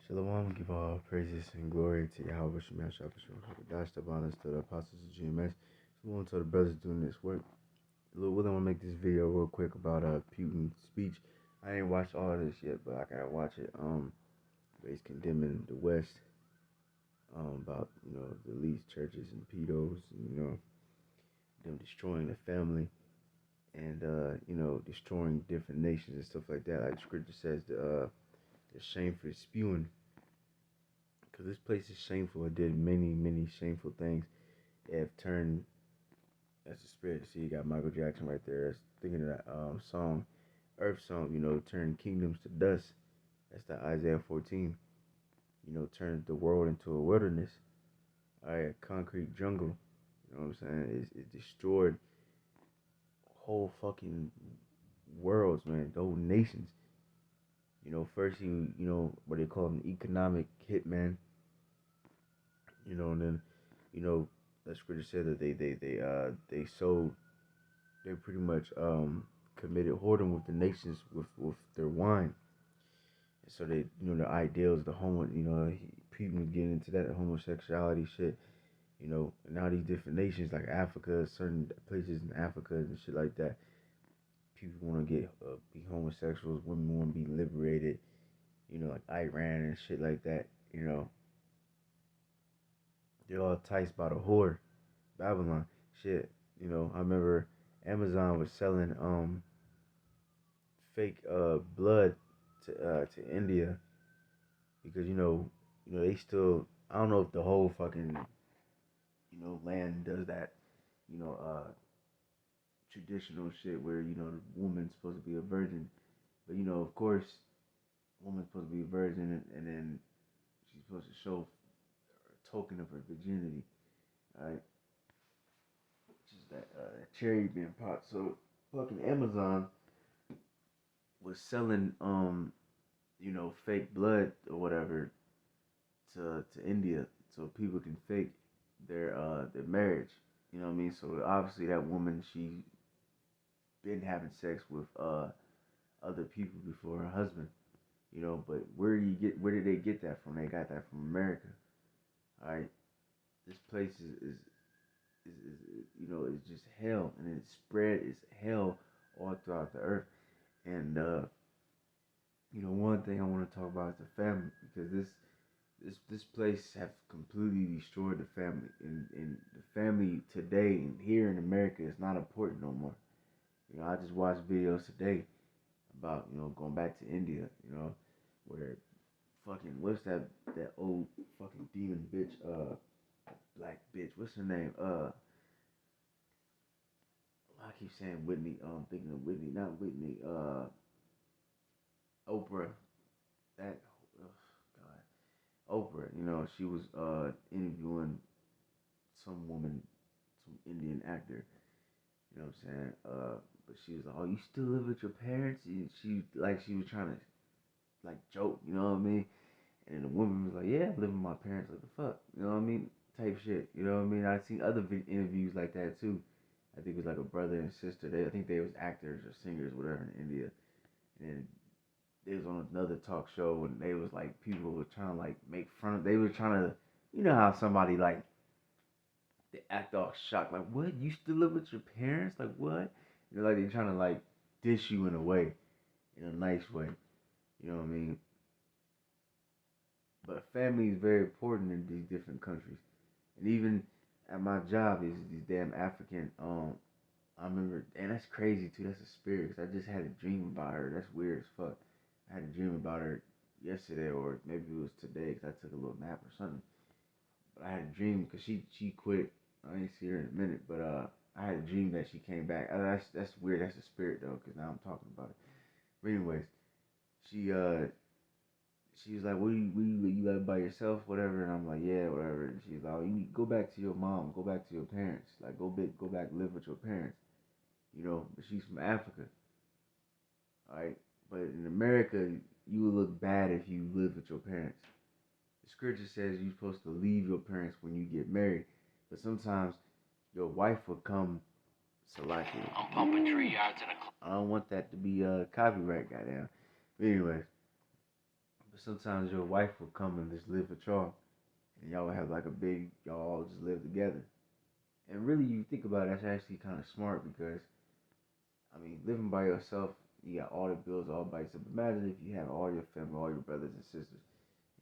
Shalom, give all praises and glory to Yahweh Shemel Shabbat Dash the bonus to the apostles of GMS. Shalom to the brothers doing this work. Lil Willie want to make this video real quick about Putin's speech. I ain't watched all of this yet, but I gotta watch it. But he's condemning the West, about the least churches and pedos, and them destroying the family and destroying different nations and stuff like that. Like the scripture says, the shame for spewing. Because this place is shameful. It did many, many shameful things. They have turned, that's the spirit. See, you got Michael Jackson right there. That's thinking of that song, Earth Song, turn kingdoms to dust. That's the Isaiah 14. Turn the world into a wilderness. All right, a concrete jungle. You know what I'm saying? It destroyed whole fucking worlds, man. The whole nations. First what they call him, economic hitman. And then, that scripture said that they sold, they pretty much committed whoredom with the nations with their wine. And so they, the ideals, the people getting into that homosexuality shit, and now these different nations like Africa, certain places in Africa and shit like that, people want to get be homosexuals, women want to be liberated, like Iran and shit like that, They're all enticed by the whore, Babylon. Shit, I remember Amazon was selling fake blood to India because they still, I don't know if the whole fucking land does that, you know uh traditional shit where the woman's supposed to be a virgin, but of course, woman's supposed to be a virgin, and then she's supposed to show a token of her virginity, right? Just that cherry being popped. So fucking Amazon was selling fake blood or whatever to India so people can fake their marriage. You know what I mean? So obviously that woman, she been having sex with other people before her husband. But where did they get that from? They got that from America. All right, this place is just hell, and it's spread is hell all throughout the earth. And one thing I want to talk about is the family, because this place have completely destroyed the family, and the family today and here in America is not important no more. I just watched videos today about going back to India, where fucking what's that old fucking demon bitch, black bitch, what's her name? I keep saying Whitney. I'm thinking of Whitney, not Whitney. Oprah. That God, Oprah. She was interviewing some woman, some Indian actor. You know what I'm saying? But she was like, "Oh, you still live with your parents?" And she was trying to like joke. You know what I mean? And the woman was like, "Yeah, I live with my parents." Like the fuck, you know what I mean? Type shit. You know what I mean? I've seen other interviews like that too. I think it was like a brother and sister. I think they was actors or singers, whatever, in India. And they was on another talk show, and they was like, people were trying to like make fun of. They were trying to, how somebody like they act all shocked, like, what? You still live with your parents? Like what? Like they trying to like dish you in a way, in a nice way. You know what I mean? But family is very important in these different countries. And even at my job, these damn African. I remember, and that's crazy too. That's a spirit. Cause I just had a dream about her. That's weird as fuck. I had a dream about her yesterday, or maybe it was today, cause I took a little nap or something. But I had a dream because she quit. I ain't see her in a minute, but I had a dream that she came back. That's weird. That's a spirit though, cause now I'm talking about it. But anyways, she she was like, "What you like by yourself, whatever?" And I'm like, "Yeah, whatever." And she's like, "Oh, you need go back to your mom, go back to your parents, like go back live with your parents." But she's from Africa, all right. But in America, you would look bad if you live with your parents. The scripture says you're supposed to leave your parents when you get married, but sometimes your wife will come. So like, I'm pumping 3 yards in a. I don't want that to be copyright, goddamn. But anyways. But sometimes your wife will come and just live with y'all, and y'all will have like a big, y'all all just live together. And really, you think about it, that's actually kind of smart because, I mean, living by yourself, you got all the bills all by yourself. Imagine if you have all your family, all your brothers and sisters,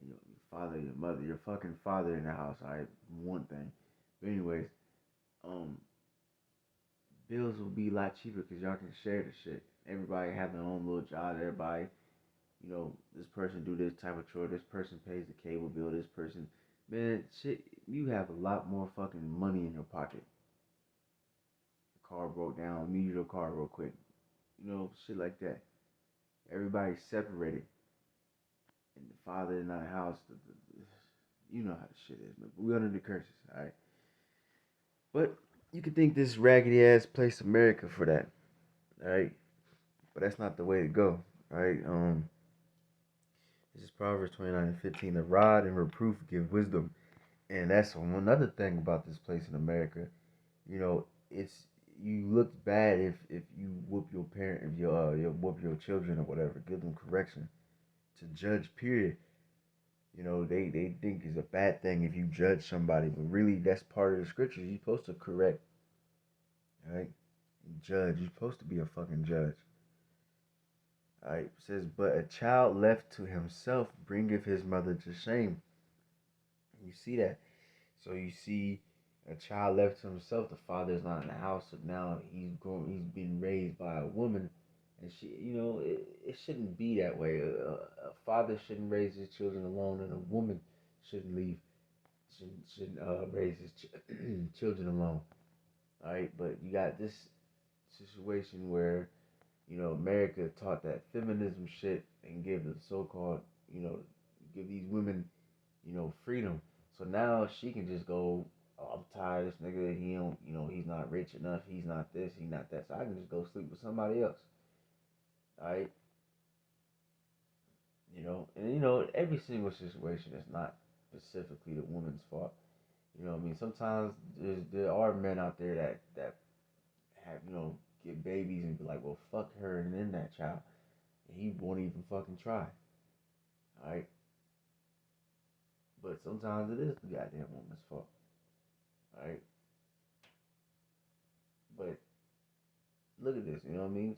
and your father, your mother, your fucking father in the house. All right, one thing. But anyways, um, bills will be a lot cheaper because y'all can share the shit. Everybody have their own little job. Everybody, this person do this type of chore. This person pays the cable bill. This person, man, shit. You have a lot more fucking money in your pocket. The car broke down. Need your car real quick. Shit like that. Everybody's separated, and the father in our house. You know how the shit is, man. But we under the curses, all right. But you could think this raggedy ass place America for that, all right. But that's not the way to go, all right. This is Proverbs 29:15. The rod and reproof give wisdom, and that's another thing about this place in America. It's you look bad if you whoop your parent, if you whoop your children or whatever, give them correction to judge. Period. They think it's a bad thing if you judge somebody, but really that's part of the scriptures. You're supposed to correct, right? Judge. You're supposed to be a fucking judge. Alright, it says, but a child left to himself bringeth his mother to shame. You see that? So you see a child left to himself, the father is not in the house, so now he's being raised by a woman, and it shouldn't be that way. A father shouldn't raise his children alone, and a woman shouldn't leave, shouldn't raise his children alone. All right, but you got this situation where America taught that feminism shit and give the so-called, give these women, freedom. So now she can just go, oh, I'm tired of this nigga. He don't, he's not rich enough. He's not this. He's not that. So I can just go sleep with somebody else. All right. And every single situation is not specifically the woman's fault. I mean, sometimes there are men out there that have, get babies and be like, well, fuck her and then that child. And he won't even fucking try. All right. But sometimes it is the goddamn woman's fault. All right. But look at this. You know what I mean?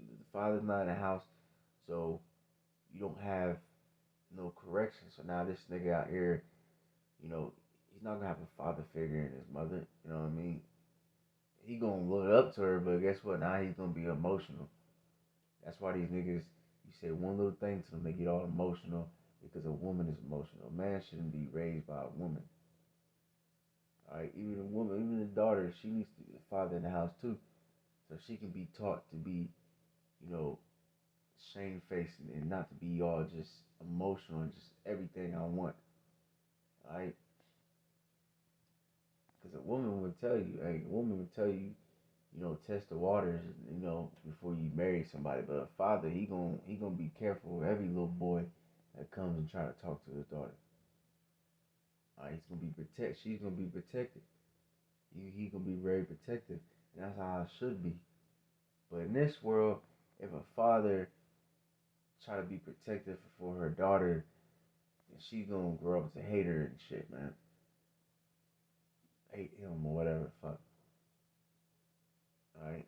The father's not in the house, so you don't have no correction. So now this nigga out here, he's not gonna have a father figure in his mother. You know what I mean? He gonna look up to her, but guess what? Now he's gonna be emotional. That's why these niggas, you say one little thing to them, they get all emotional because a woman is emotional. A man shouldn't be raised by a woman. All right, even a woman, even a daughter, she needs to be a father in the house too, so she can be taught to be, you know, shamefaced and not to be all just emotional and just everything I want. All right, because a woman would tell you, test the waters, before you marry somebody. But a father, he gonna be careful of every little boy that comes and try to talk to his daughter. All right, he's gonna be protect. She's gonna be protected. He gonna be very protective, and that's how it should be. But in this world, if a father try to be protective for her daughter, then she's gonna grow up to hate her and shit, man. Hate him or whatever, fuck. All right.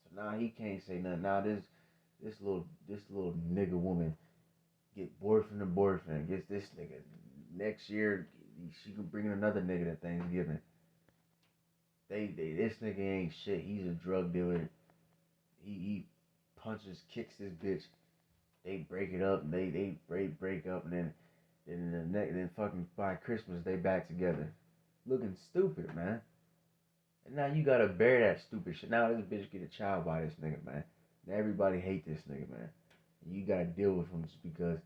So now he can't say nothing. Now this little nigga woman get boyfriend to boyfriend, gets this nigga. Next year she can bring in another nigga to Thanksgiving. This nigga ain't shit. He's a drug dealer. He punches, kicks this bitch. They break it up and they break up, and then fucking by Christmas they back together. Looking stupid, man. And now you gotta bear that stupid shit. Now this bitch get a child by this nigga, man. Now everybody hate this nigga, man. And you gotta deal with him just because,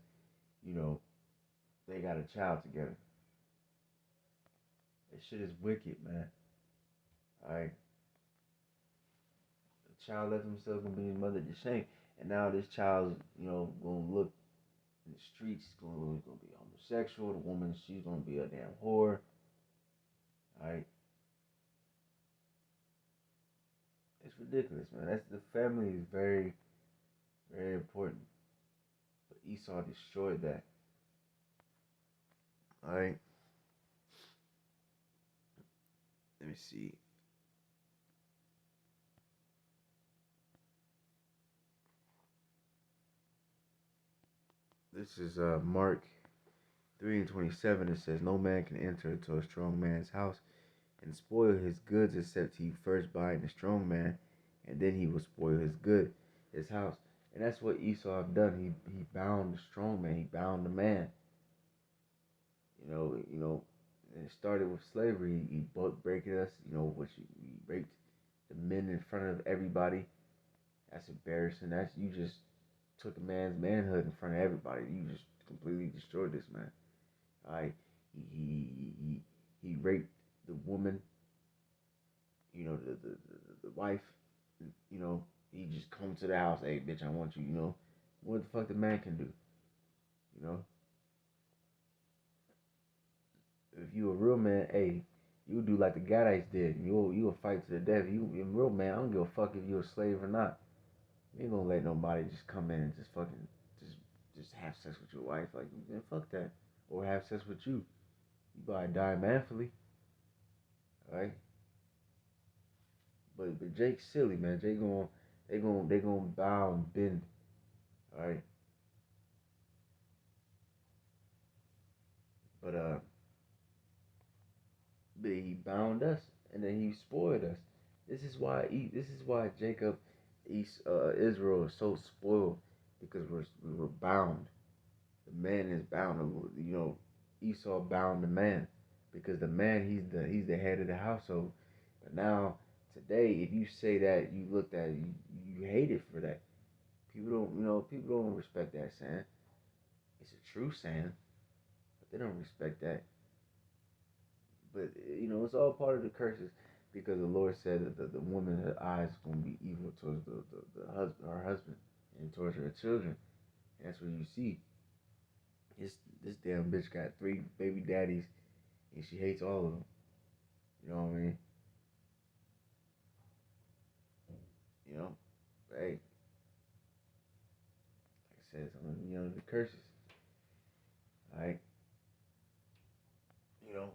you know, they got a child together. This shit is wicked, man. Alright. The child left himself and bring his mother to shame. And now this child's, gonna look in the streets, gonna be homosexual. The woman, she's gonna be a damn whore. Alright. It's ridiculous, man. The family is very, very important. But Esau destroyed that. All right. Let me see. This is Mark 3:27. It says, "No man can enter into a strong man's house and spoil his goods except he first bind the strong man, and then he will spoil his house." And that's what Esau have done. He bound the strong man. He bound the man. And it started with slavery. He breaking us. He raped the men in front of everybody. That's embarrassing. That's you just took a man's manhood in front of everybody. You just completely destroyed this man. All right, he raped the woman. The wife. He just come to the house. Hey, bitch, I want you. What the fuck the man can do? You know, if you a real man, hey, you do like the Gadites did. You'll fight to the death. You a real man. I don't give a fuck if you a slave or not. You ain't gonna let nobody just come in and just fucking just have sex with your wife. Like, man, fuck that. Or have sex with you. You gotta die manfully. Alright? But Jake's silly, man. They gonna bow and bend. Alright? But but he bound us and then he spoiled us. This is why Jacob Israel is so spoiled, because we were bound. The man is bound. Esau bound the man, because the man, he's the head of the household. But now today, if you say that, you looked at you hate it for that. People don't respect that saying. It's a true saying, but they don't respect that. But it's all part of the curses, because the Lord said that the woman, her eyes is gonna be evil towards the husband, her husband, and towards her children. And that's what you see. This damn bitch got 3 baby daddies, and she hates all of them. You know what I mean? You know, hey, like I said, some of the curses. All right,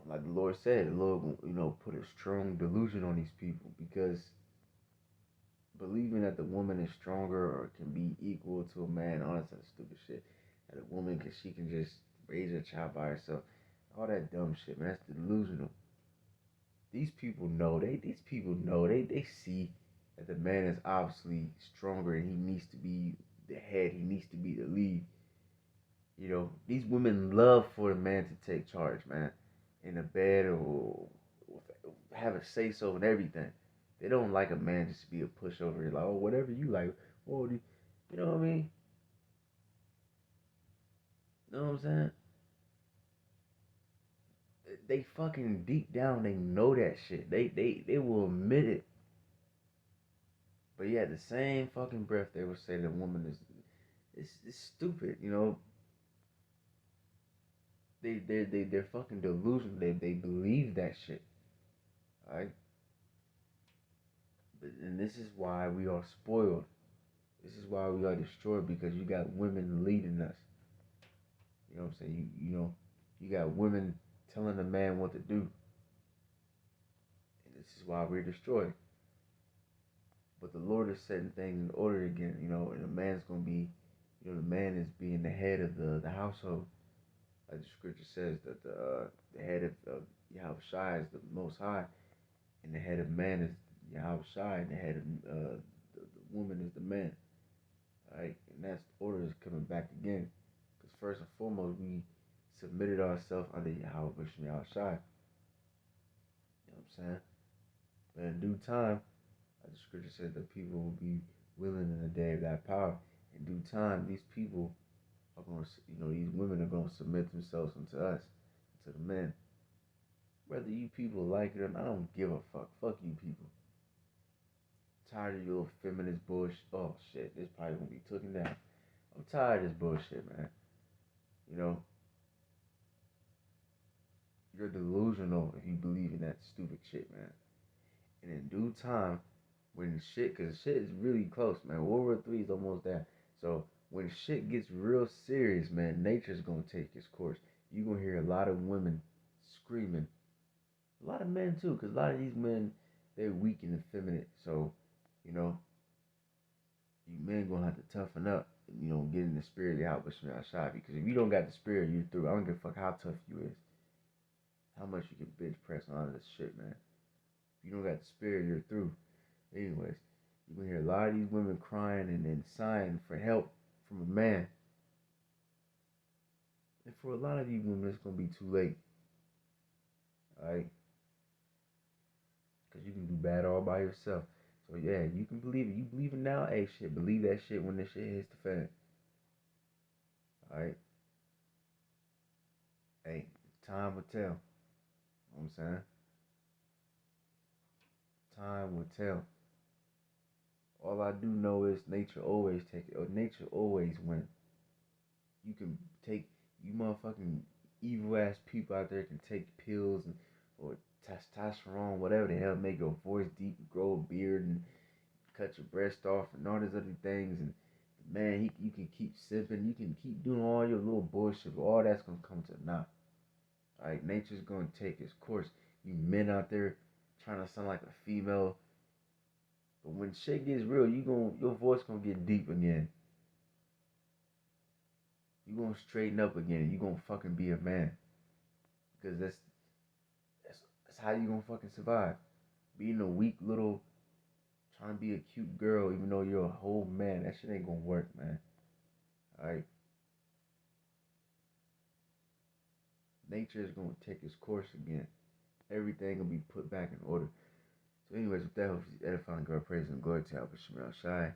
like the Lord said, the Lord will, put a strong delusion on these people, because believing that the woman is stronger or can be equal to a man, all that stupid shit. That a woman she can just raise a child by herself, all that dumb shit, man. That's delusional. These people know, they see that the man is obviously stronger and he needs to be the head, he needs to be the lead. These women love for a man to take charge, man, in the bed, or have a say so in everything. They don't like a man just to be a pushover. Like, oh, whatever you like. Oh, you know what I mean? You know what I'm saying? They fucking deep down, they know that shit. They will admit it. But yeah, the same fucking breath they will say that a woman is, it's stupid. They're fucking delusional. They believe that shit. Alright? And this is why we are spoiled. This is why we are destroyed, because you got women leading us. You know what I'm saying? You got women telling a man what to do. And this is why we're destroyed. But the Lord is setting things in order again, and the man's gonna be, the man is being the head of the household. Like the scripture says, that the head of Yahweh Shai is the Most High, and the head of man is Yahweh Shai, and the head of the woman is the man. Right? And that's order is coming back again. Because first and foremost, we submitted ourselves under Yahweh Bishop Yahweh Shai. You know what I'm saying? But in due time, as the scripture says, that people will be willing in the day of that power. In due time, these people are going to, these women are going to submit themselves unto us, to the men. Whether you people like it or not, I don't give a fuck. Fuck you people. Tired of your feminist bullshit. Oh shit, this probably gonna be taken down. I'm tired of this bullshit, man. You know, you're delusional if you believe in that stupid shit, man. And in due time, when shit, cause shit is really close, man. World War III is almost there. So when shit gets real serious, man, nature's gonna take its course. You're gonna hear a lot of women screaming. A lot of men too, because a lot of these men, they're weak and effeminate. So, you know, you men gonna have to toughen up, get in the spirit of Yahweh Shemel Shai. Because if you don't got the spirit, you're through. I don't give a fuck how tough you is. How much you can bench press on this shit, man. If you don't got the spirit, you're through. Anyways, you're gonna hear a lot of these women crying and then sighing for help from a man. And for a lot of these women, it's gonna be too late. Alright? Because you can do bad all by yourself. So yeah, you can believe it. You believe it now, hey shit. Believe that shit when this shit hits the fan. Alright? Hey, time will tell. You know what I'm saying? Time will tell. All I do know is nature always take it, or nature always wins. You can take, you motherfucking evil ass people out there can take pills and or testosterone, whatever the hell, make your voice deep, grow a beard, and cut your breast off, and all these other things. And man, you can keep sipping, you can keep doing all your little bullshit, but all that's gonna come to naught. Like nature's gonna take its course. You men out there trying to sound like a female, but when shit gets real, your voice gonna get deep again. You gonna straighten up again. You gonna fucking be a man, because that's how you gonna fucking survive. Being a weak little, trying to be a cute girl, even though you're a whole man, that shit ain't gonna work, man. Alright? Nature is gonna take its course again. Everything gonna be put back in order. So anyways, with that, hope you edifying God, praise and glory to Yahweh Shemel Shai.